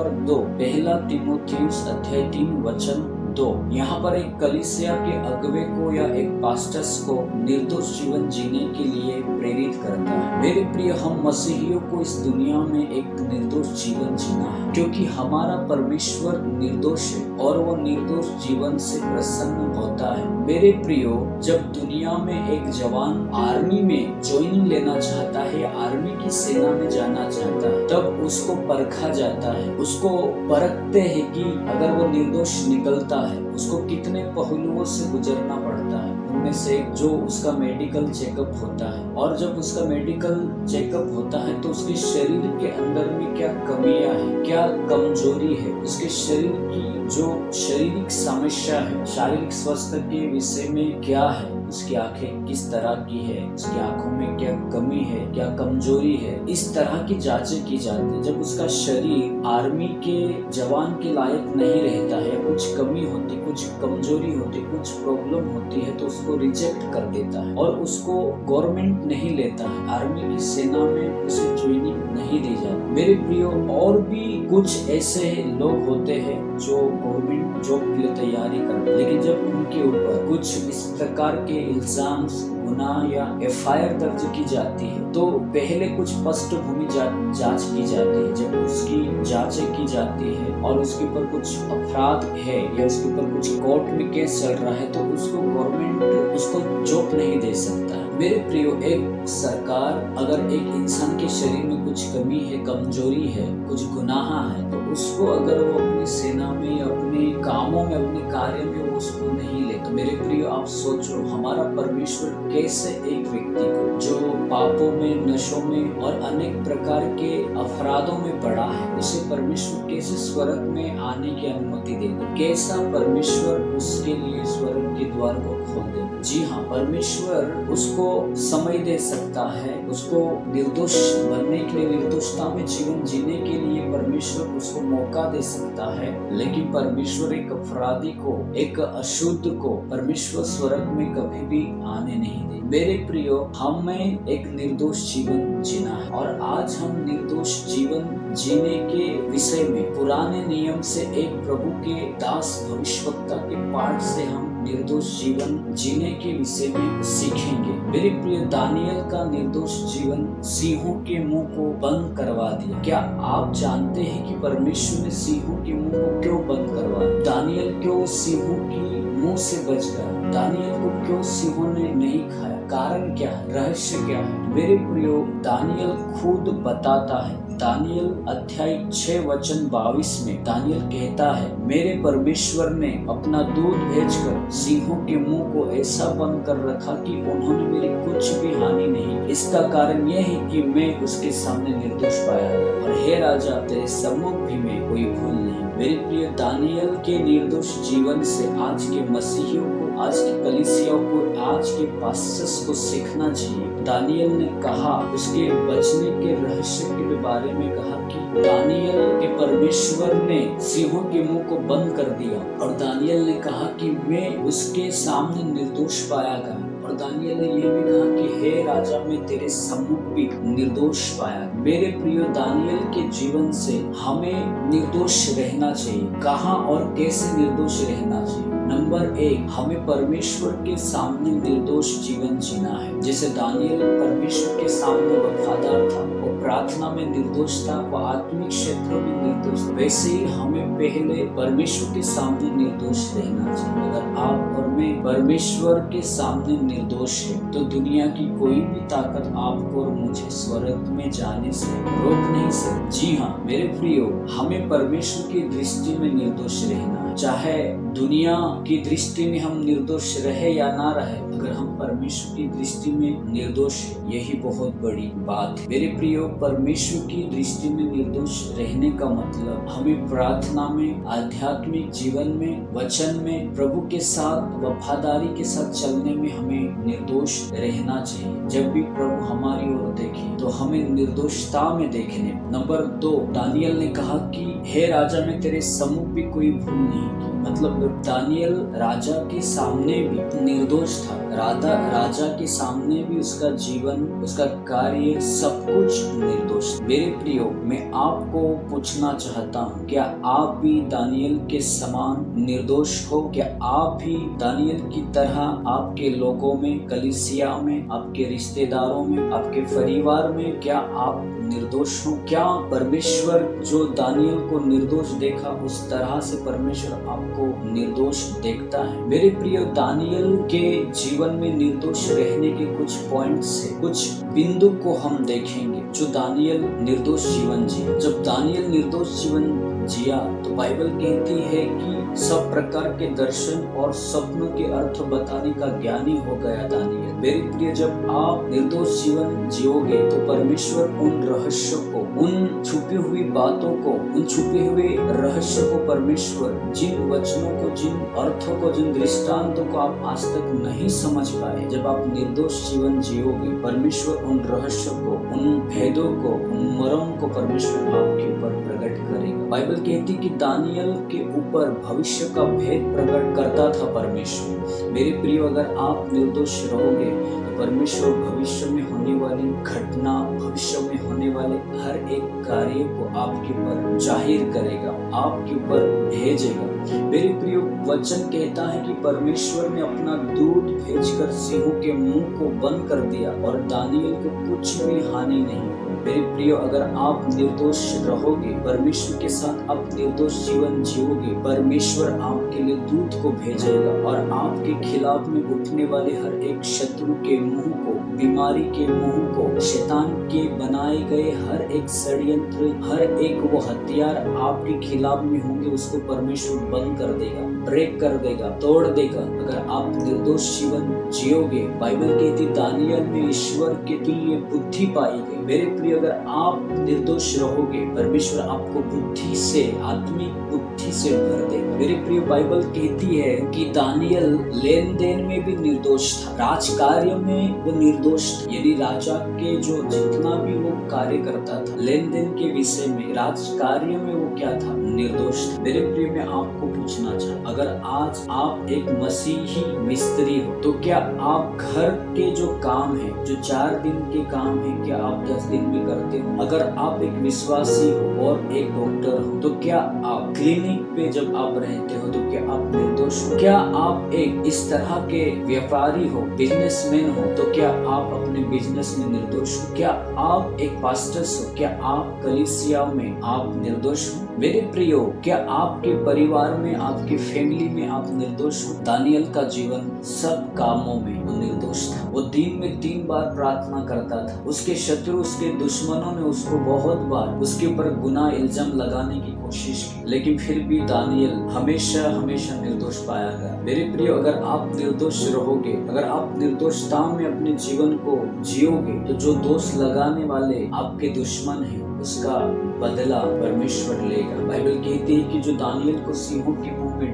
Number 2, पहला तीमुथियुस अध्याय 3 वचन 2। यहाँ पर एक कलीसिया के अगुवे को या एक पास्टर्स को निर्दोष जीवन जीने के लिए प्रेरित करता है। मेरे प्रिय, हम मसीहियों को इस दुनिया में एक निर्दोष जीवन जीना है, क्योंकि हमारा परमेश्वर निर्दोष है और वो निर्दोष जीवन से प्रसन्न होता है। मेरे प्रियो, जब दुनिया में एक जवान आर्मी में ज्वाइनिंग लेना चाहता है, आर्मी की सेना में जाना चाहता है, तब उसको परखा जाता है। उसको परखते हैं कि अगर वो निर्दोष निकलता है, उसको कितने पहलुओं से गुजरना पड़ता है। उनमें से जो उसका मेडिकल चेकअप होता है, और जब उसका मेडिकल चेकअप होता है तो उसके शरीर के अंदर में क्या कमियां है, क्या कमजोरी है, उसके शरीर की जो शारीरिक समस्या है, शारीरिक स्वास्थ्य के विषय में क्या है, उसकी आंखें किस तरह की है, उसकी आंखों में क्या कमी है, क्या कमजोरी है, इस तरह की जांचें की जाती है। जब उसका शरीर आर्मी के जवान के लायक नहीं रहता है, कुछ कमी होती, कुछ कमजोरी होती, कुछ प्रॉब्लम होती है, तो उसको रिजेक्ट कर देता है और उसको गवर्नमेंट नहीं लेता है, आर्मी की सेना में उसे ट्रेनिंग नहीं दी जाती। मेरे प्रियो, और भी कुछ ऐसे लोग होते हैं जो गवर्नमेंट जॉब के लिए तैयारी करते हैं, लेकिन जब उनके ऊपर कुछ इस प्रकार के इल्जाम्स, गुनाह या एफआईआर दर्ज की जाती है, तो पहले कुछ पृष्ठभूमि जांच की जाती है। जब उसकी जांचें की जाती है और उसके ऊपर कुछ अपराध है या उसके ऊपर कुछ कोर्ट में केस चल रहा है, तो उसको गवर्नमेंट उसको जॉब नहीं दे सकता है। मेरे प्रियो, एक सरकार अगर एक इंसान के शरीर में कुछ कमी है, कमजोरी है, कुछ गुनाह है, तो उसको अगर वो अपनी सेना में, अपने कामों में, अपने कार्य में वो उसको नहीं ले, तो मेरे प्रियो आप सोचो, हमारा परमेश्वर कैसे एक व्यक्ति को जो पापों में, नशों में और अनेक प्रकार के अपराधों में पड़ा है, उसे परमेश्वर कैसे स्वर्ग में आने की अनुमति देगा? कैसा परमेश्वर उसके लिए स्वर्ग के द्वार को खोल देगा? जी हाँ, परमेश्वर उसको समय दे सकता है, उसको निर्दोष बनने के लिए, निर्दोषता में जीवन जीने के लिए परमेश्वर उसको मौका दे सकता है, लेकिन परमेश्वर एक अपराधी को, एक अशुद्ध को परमेश्वर स्वर्ग में कभी भी आने नहीं दे। मेरे प्रियो, हमें एक निर्दोष जीवन जीना है, और आज हम निर्दोष जीवन जीने के विषय में पुराने नियम से एक प्रभु के दास भविष्यवक्ता के पाठ से हम निर्दोष जीवन जीने के विषय में सीखेंगे। मेरे प्रिय, दानियल का निर्दोष जीवन सिंहों के मुंह को बंद करवा दिया। क्या आप जानते हैं कि परमेश्वर ने सिंहों के मुंह को क्यों बंद करवा दिया? दानियल क्यों सिंहों की मुंह से बच गया? दानियल को क्यों सिंहों ने नहीं खाया? कारण क्या है? रहस्य क्या है? मेरे प्रियो, दानियल खुद बताता है। दानियल अध्याय 6 वचन 22 में दानियल कहता है, मेरे परमेश्वर ने अपना दूत भेजकर सिंहों के मुंह को ऐसा बंद कर रखा कि उन्होंने मेरी कुछ भी हानि नहीं। इसका कारण यह है कि मैं उसके सामने निर्दोष पाया गया, और हे राजा, तेरे सम्मुख भी में कोई भूल नहीं। मेरे प्रिय, दानियल के निर्दोष जीवन से आज के मसीहियों को, आज के कलीसियाओं को, आज के पास्टर्स को सीखना चाहिए। दानियल ने कहा, उसके बचने के रहस्य के बारे में कहा कि दानियल के परमेश्वर ने सिंहों के मुंह को बंद कर दिया, और दानियल ने कहा कि मैं उसके सामने निर्दोष पाया गया, और दानियल ने यह भी कहा कि हे राजा, मैं तेरे सम्मुख भी निर्दोष पाया। मेरे प्रियो, दानियल के जीवन से हमें निर्दोष रहना चाहिए। कहाँ और कैसे निर्दोष रहना चाहिए? नंबर 1, हमें परमेश्वर के सामने निर्दोष जीवन जीना है। जैसे दानियल परमेश्वर के सामने वफादार था, वो प्रार्थना में निर्दोष था, वो आत्मिक क्षेत्रों में निर्दोष था, वैसे ही हमें पहले परमेश्वर के सामने निर्दोष रहना चाहिए। अगर आप और मैं परमेश्वर के सामने निर्दोष है, तो दुनिया की कोई भी ताकत आपको और मुझे स्वर्ग में जाने से रोक नहीं सकती। जी हाँ मेरे प्रियो, हमें परमेश्वर की दृष्टि में निर्दोष रहना है। चाहे दुनिया की दृष्टि में हम निर्दोष रहे या ना रहे, अगर हम परमेश्वर की दृष्टि में निर्दोष है, यही बहुत बड़ी बात है। मेरे प्रियो, परमेश्वर की दृष्टि में निर्दोष रहने का मतलब हमें प्रार्थना में, आध्यात्मिक जीवन में, वचन में, प्रभु के साथ वफादारी के साथ चलने में हमें निर्दोष रहना चाहिए। जब भी प्रभु हमारी ओर देखे तो हमें निर्दोषता में देखने। नंबर 2, दानियल ने कहा कि हे राजा, मैं तेरे सम्मुख भी कोई भूल नहीं। नहीं की। मतलब दानियल राजा के सामने भी निर्दोष था, राजा के सामने भी उसका जीवन, उसका कार्य, सब कुछ निर्दोष। मेरे प्रियो, मैं आपको पूछना चाहता हूँ, क्या आप भी दानियल के समान निर्दोष हो? क्या आप भी दानियल की तरह आपके लोगों में, कलीसिया में, आपके रिश्तेदारों में, आपके परिवार में, क्या आप निर्दोष हो? क्या परमेश्वर जो दानियल को निर्दोष देखा, उस तरह से परमेश्वर आपको निर्दोष देखता है? मेरे प्रिय, दानियल के जीवन में निर्दोष रहने के कुछ पॉइंट्स है, कुछ बिंदु को हम देखेंगे जो दानियल निर्दोष जीवन जिया। जब दानियल निर्दोष जीवन जिया तो बाइबल कहती है कि सब प्रकार के दर्शन और सपनों के अर्थ बताने का ज्ञानी हो गया दानियल। मेरे प्रिय, जब आप निर्दोष जीवन जियोगे तो परमेश्वर उन रहस्यों को, उन छुपी हुई बातों को, उन छुपे हुए रहस्य को, परमेश्वर जिन वचनों को, जिन अर्थों को, जिन दृष्टांतों को आप आज तक नहीं समझ पाए, जब आप निर्दोष जीवन जियोगे, परमेश्वर उन रहस्यों को, उन भेदों को, उन मर्म को परमेश्वर आपके ऊपर प्रकट करेगा। बाइबल कहती कि दानियल के ऊपर भविष्य का भेद प्रकट करता था परमेश्वर। मेरे प्रिय, अगर आप निर्दोष रहोगे तो परमेश्वर भविष्य में होने वाली घटना, भविष्य में होने वाले हर एक कार्य को आपके ऊपर जाहिर करेगा, आपके ऊपर भेजेगा। मेरे प्रिय, वचन कहता है कि परमेश्वर ने अपना दूत भेजकर सिंहों के मुंह को बंद कर दिया और दानियल को कुछ भी हानि नहीं। मेरे प्रियो, अगर आप निर्दोष रहोगे, परमेश्वर के साथ आप निर्दोष जीवन जियोगे, परमेश्वर आपके लिए दूत को भेजेगा और आपके खिलाफ में उठने वाले हर एक शत्रु के मुंह को, बीमारी के मुंह को, शैतान के बनाए गए हर एक षड्यंत्र, हर एक वो हथियार आपके खिलाफ में होंगे, उसको परमेश्वर बंद कर देगा, ब्रेक कर देगा, तोड़ देगा। अगर आप निर्दोष जीवन जियोगे, बाइबल कहती दानियल में ईश्वर के तुल्य बुद्धि पाई गई। मेरे प्रिय, अगर आप निर्दोष रहोगे, परमेश्वर आपको बुद्धि से, आत्मिक बुद्धि से भर देगा। मेरे प्रिय, बाइबल कहती है कि दानियल लेन देन में भी निर्दोष था, राजकार्य में वो निर्दोष था। यानी राजा के जो जितना भी वो कार्य करता था, लेन देन के विषय में, राजकार्य में वो क्या था? निर्दोष था। मेरे प्रिय, मैं आपको पूछना चाहता, अगर आज आप एक मसीही मिस्त्री हो तो क्या आप घर के जो काम है, जो 4 दिन के काम है, क्या आप 10 दिन में करते हो? अगर आप एक विश्वासी हो और एक डॉक्टर हो तो क्या आप क्लिनिक पे जब आप रहते हो तो क्या आप निर्दोष हो? क्या आप एक इस तरह के व्यापारी हो, बिजनेसमैन हो तो क्या आप अपने बिजनेस में निर्दोष हो? क्या आप एक पास्टर्स हो, क्या आप कलीसिया में आप निर्दोष हो? मेरे प्रियो, क्या आपके परिवार में, आपके फैमिली में आप निर्दोष हो? दानियल का जीवन सब कामों में वो निर्दोष था। वो दिन में 3 बार प्रार्थना करता था। उसके शत्रु, उसके दुश्मनों ने उसको बहुत बार उसके ऊपर गुनाह इल्जाम लगाने की कोशिश की, लेकिन फिर भी दानियल हमेशा हमेशा निर्दोष पाया गया। मेरे प्रियो, अगर आप निर्दोष रहोगे, अगर आप निर्दोषता में अपने जीवन को जियोगे तो जो दोष लगाने वाले आपके दुश्मन हैं उसका बदला परमेश्वर लेगा। बाइबल कहती है कि जो दानियल को सिंहों के मुंह में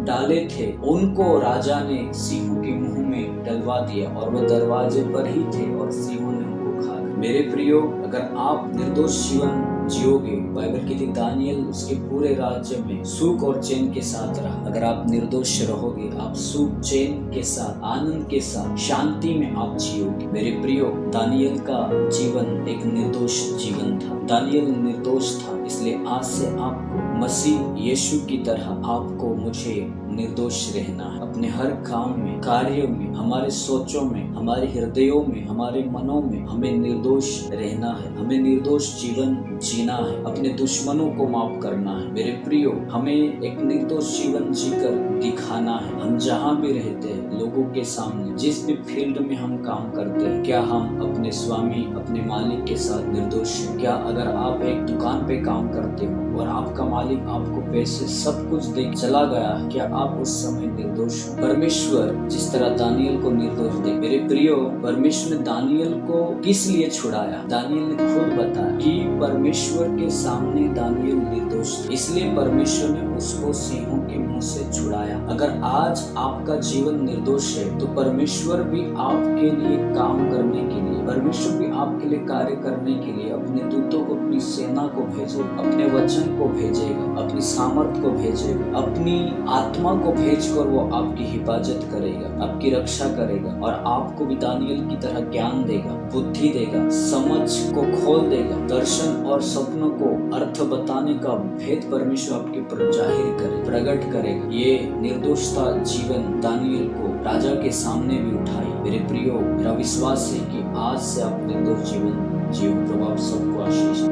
डाले थे, उनको राजा ने सिंहों के मुंह में डलवा दिया और वो दरवाजे पर ही थे और सिंहों ने उनको खा लिया। मेरे प्रियो, अगर आप निर्दोष जीवन जियोगे, बाइबल कहती है दानियल उसके पूरे राज्य में सुख और चैन के साथ रहा। अगर आप निर्दोष रहोगे, आप सुख, चैन के साथ, आनंद के साथ, शांति में आप जियोगे। मेरे प्रियो, दानियल का जीवन एक निर्दोष जीवन था। दानियल निर्दोष था, इसलिए आज से आपको मसीह यीशु की तरह आपको, मुझे निर्दोष रहना है। अपने हर काम में, कार्य में, हमारे सोचों में, हमारे हृदयों में, हमारे मनों में हमें निर्दोष रहना है। हमें निर्दोष जीवन जीना है, अपने दुश्मनों को माफ करना है। मेरे प्रियो, हमें एक निर्दोष जीवन जीकर दिखाना है। हम जहाँ भी रहते हैं, लोगों के सामने, जिस भी फील्ड में हम काम करते हैं, क्या हम अपने स्वामी, अपने मालिक के साथ निर्दोष हैं? क्या अगर आप एक दुकान पे काम करते हो और आपका मालिक आपको पैसे सब कुछ दे चला गया, क्या आप उस समय निर्दोष हो? परमेश्वर जिस तरह दानियल को निर्दोष दे, मेरे प्रियो, परमेश्वर ने दानियल को किस लिए छुड़ाया? दानियल ने खुद बताया कि परमेश्वर के सामने दानियल निर्दोष था, इसलिए परमेश्वर ने उसको सिंहों के मुंह से छुड़ाया। अगर आज आपका जीवन निर्दोष है तो परमेश्वर भी आपके लिए काम करने के लिए, परमेश्वर भी आपके लिए कार्य करने के लिए अपने दूतों को, अपनी सेना को भेजेगा, अपने वचन को भेजेगा, अपनी सामर्थ को भेजेगा, अपनी आत्मा को भेजकर वो आपकी हिफाजत करेगा, आपकी रक्षा करेगा और आपको भी दानियल की तरह ज्ञान देगा, बुद्धि देगा, समझ को खोल देगा, दर्शन और सपनों को अर्थ बताने का भेद परमेश्वर आपके पर जाहिर करे, प्रकट करेगा। ये निर्दोषता जीवन दानियल को राजा के सामने भी उठाई। मेरे प्रियो, मेरा विश्वास है कि आज से आप निर्दोष जीवन जियो। प्रभु आप सबको आशीष